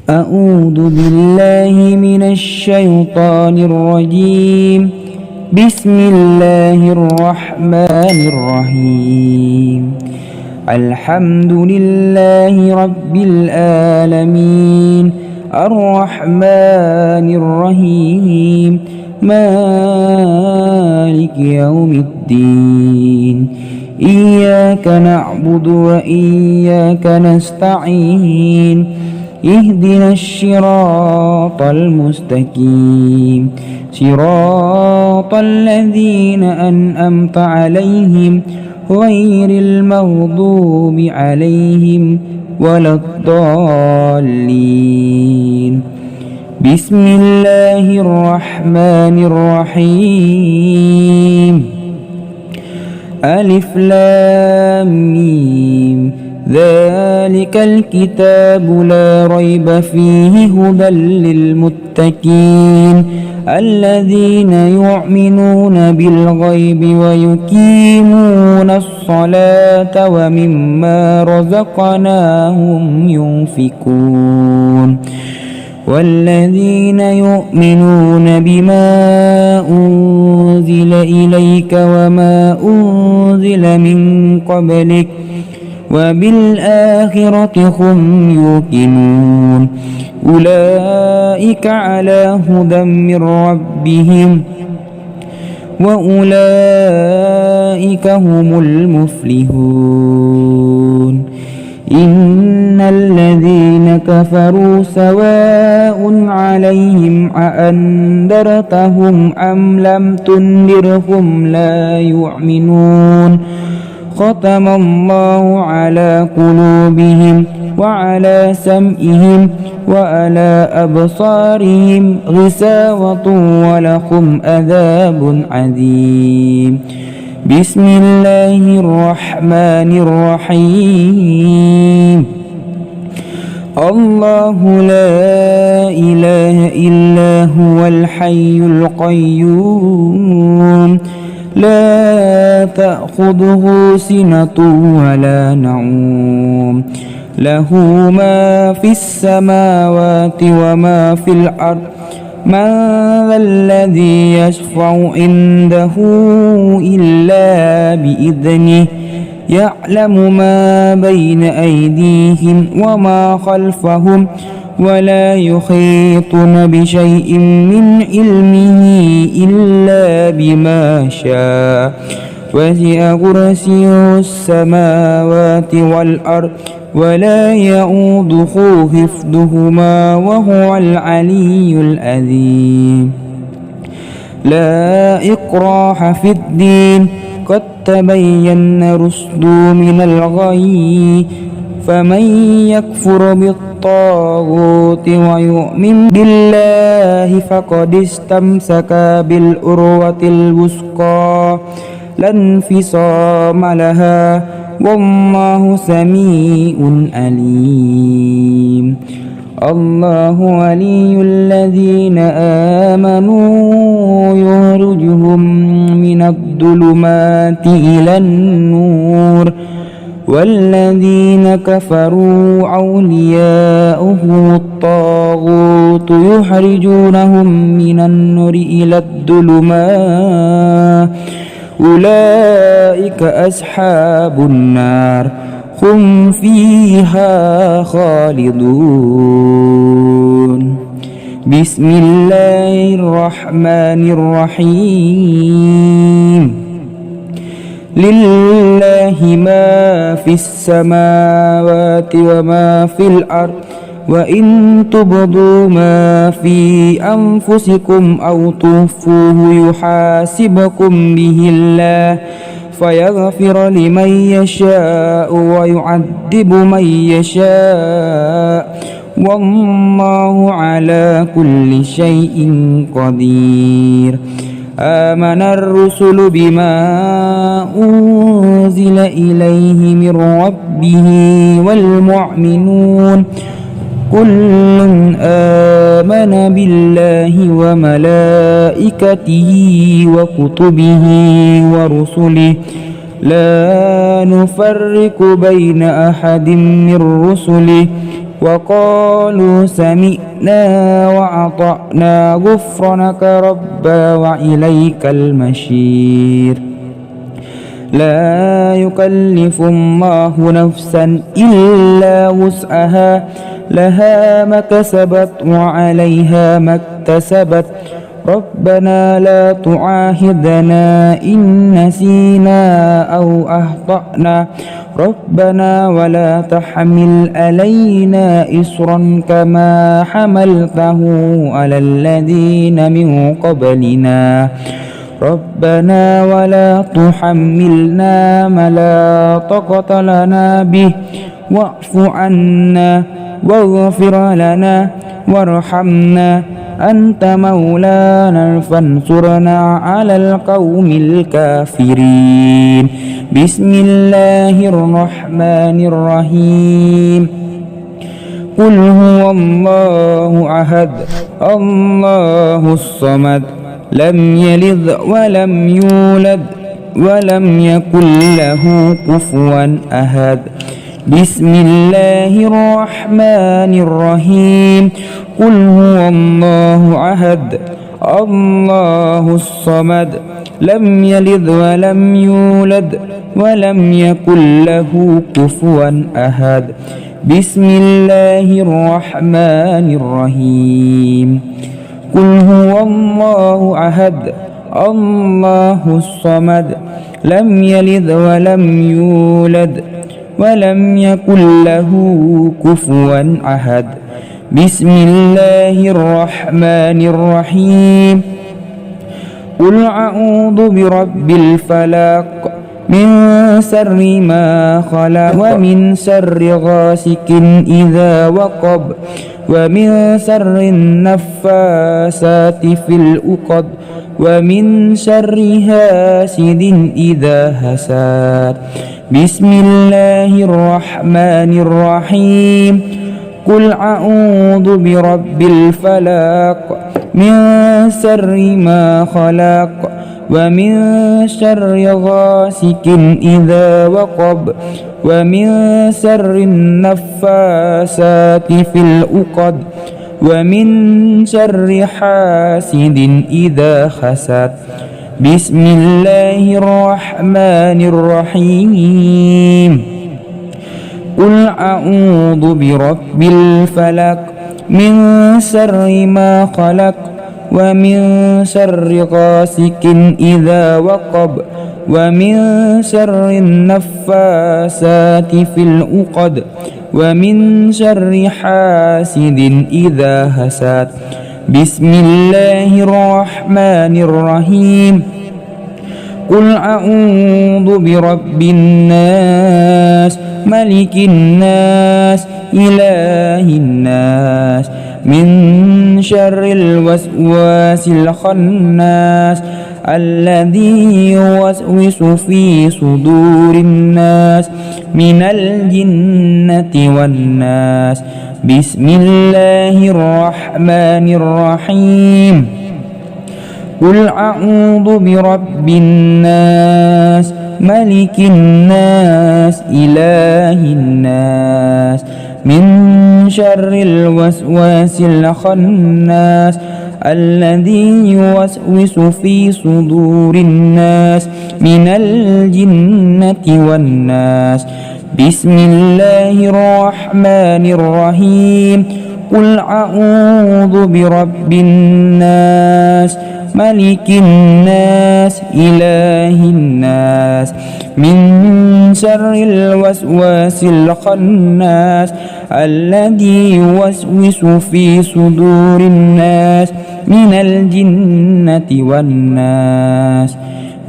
أعوذ بالله من الشيطان الرجيم. بسم الله الرحمن الرحيم. الحمد لله رب العالمين الرحمن الرحيم مالك يوم الدين. إياك نعبد وإياك نستعين. اهدنا الصراط المستقيم صراط الذين أنعمت عليهم غير المغضوب عليهم ولا الضالين. بسم الله الرحمن الرحيم. ألف لام ميم. ذلك الكتاب لا ريب فيه هدى للمتقين الذين يؤمنون بالغيب ويقيمون الصلاة ومما رزقناهم ينفقون والذين يؤمنون بما أنزل إليك وما أنزل من قبلك وبالآخرة هم يوقنون أولئك على هدى من ربهم وأولئك هم المفلحون. إن الذين كفروا سواء عليهم أأنذرتهم أم لم تنذرهم لا يؤمنون. ختم الله على قلوبهم وعلى سمعهم وعلى أبصارهم غشاوة ولهم عذاب عظيم. بسم الله الرحمن الرحيم. الله لا إله إلا هو الحي القيوم لا تأخذه سنة ولا نوم له ما في السماوات وما في الأرض من ذا الذي يشفع عنده إلا بإذنه يعلم ما بين أيديهم وما خلفهم ولا يحيطون بشيء من علمه إلا بما شاء وسع كرسيه السماوات والأرض ولا يؤوده حفظهما وهو العلي العظيم. لا إكراه في الدين قد تبين الرشد من الغي فمن يكفر بالطاغوت ويؤمن بالله فقد استمسك بالعروة الوثقى لا انفصام لها والله سميع عليم. الله ولي الذين آمنوا يخرجهم من الظلمات إلى النور والذين كفروا أولياؤهم الطاغوت يخرجونهم من النور إلى الظلمات أولئك أصحاب النار هم فيها خالدون. بسم الله الرحمن الرحيم. لله ما في السماوات وما في الأرض وإن تبدوا ما في أنفسكم أو تخفوه يحاسبكم به الله فيغفر لمن يشاء ويعذب من يشاء والله على كل شيء قدير. آمن الرسل بما أنزل إليه من ربه والمؤمنون كل آمن بالله وملائكته وكتبه ورسله لا نفرق بين أحد من رسله وقالوا سمعنا وأطعنا غفرانك ربنا وإليك المصير لا يكلف الله نفسا إلا وسعها لها ما كسبت وعليها ما اكتسبت ربنا لا تعاهدنا إن نسينا أو أخطأنا ربنا ولا تحمل علينا إصرا كما حملته على الذين من قبلنا ربنا ولا تحملنا ما لا طاقة لنا به واعف عنا واغفر لنا وارحمنا أنت مولانا فانصرنا على القوم الكافرين بسم الله الرحمن الرحيم قل هو الله أحد الله الصمد لم يلد ولم يولد ولم يكن له كفوا أحد بسم الله الرحمن الرحيم قل هو الله أحد الله الصمد لم يلد ولم يولد ولم يكن له كفوا أحد بسم الله الرحمن الرحيم قل هو الله أحد الله الصمد لم يلد ولم يولد ولم يكن له كفوا أحد بسم الله الرحمن الرحيم قل أعوذ برب الفلق من شر ما خلق ومن شر غاسق إذا وقب ومن شر النفاسات في العقد ومن شر حاسد إذا حسد بسم الله الرحمن الرحيم قل أعوذ برب الفلق من شر ما خلق ومن شر غاسق إذا وقب ومن شر النفاسات في العقد ومن شر حاسد إذا حسد بسم الله الرحمن الرحيم قل أعوذ برب الفلق من شر ما خلق ومن شر غاسق إذا وقب ومن شر النفاسات في العقد ومن شر حاسد إذا حسد بسم الله الرحمن الرحيم قل أعوذ برب الناس ملك الناس إله الناس من شر الوسواس الخناس الذي يوسوس في صدور الناس من الجنة والناس بسم الله الرحمن الرحيم قل أعوذ برب الناس ملك الناس إله الناس من شر الوسواس الخناس الذي يوسوس في صدور الناس من الجنة والناس بسم الله الرحمن الرحيم قل أعوذ برب الناس ملك الناس إله الناس من شر الوسواس الخناس الذي يوسوس في صدور الناس من الجنة والناس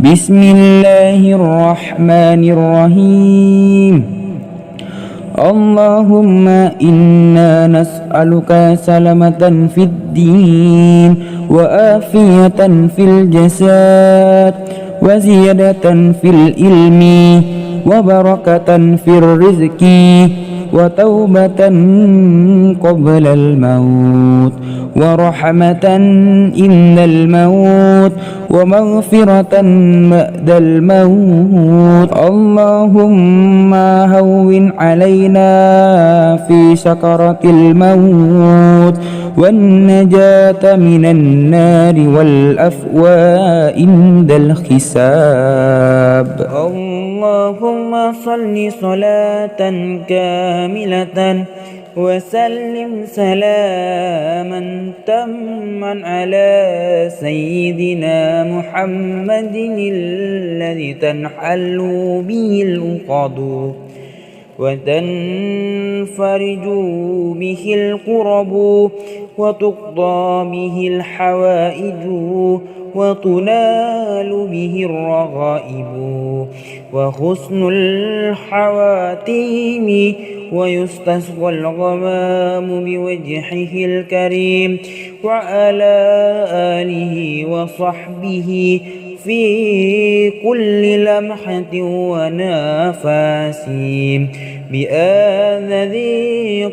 بسم الله الرحمن الرحيم اللهم إنا نسألك سلامة في الدين وآفية في الجسد وزيادة في العلم وبركة في الرزق وتوبة قبل الموت ورحمة إن الموت ومغفرة بعد الموت. اللهم هون علينا في سكرة الموت والنجاة من النار والأفواء عند الحساب. اللهم صل صلاة كاملة وسلم سلاما تاما على سيدنا محمد الذي تنحل به العقد وتنفرج به الكرب وتقضى به الحوائج وتنال به الرغائب وحسن الحواتيم ويستسقى الغمام بوجهه الكريم وعلى آله وصحبه في كل لمحة ونفس بآذذ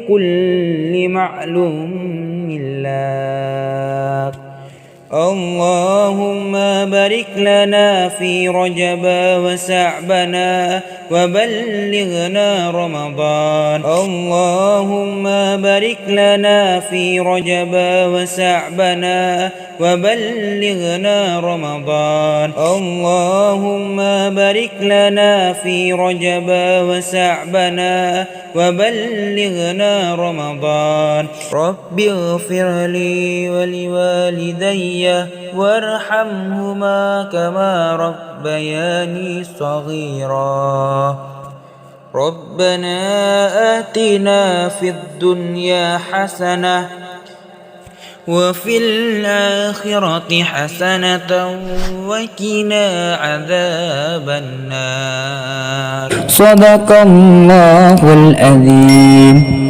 كل معلوم لك. اللهم بارك لنا في رجب وشعبنا وبلغنا رمضان. اللهم بارك لنا في رجب وشعبنا وبلغنا رمضان. اللهم بارك لنا في رجب وشعبنا وبلغنا رمضان. رب اغفر لي ولوالدي وارحمهما كما ربياني صغيرا. ربنا آتنا في الدنيا حسنة وفي الآخرة حسنة وقنا عذاب النار. صدق الله العظيم.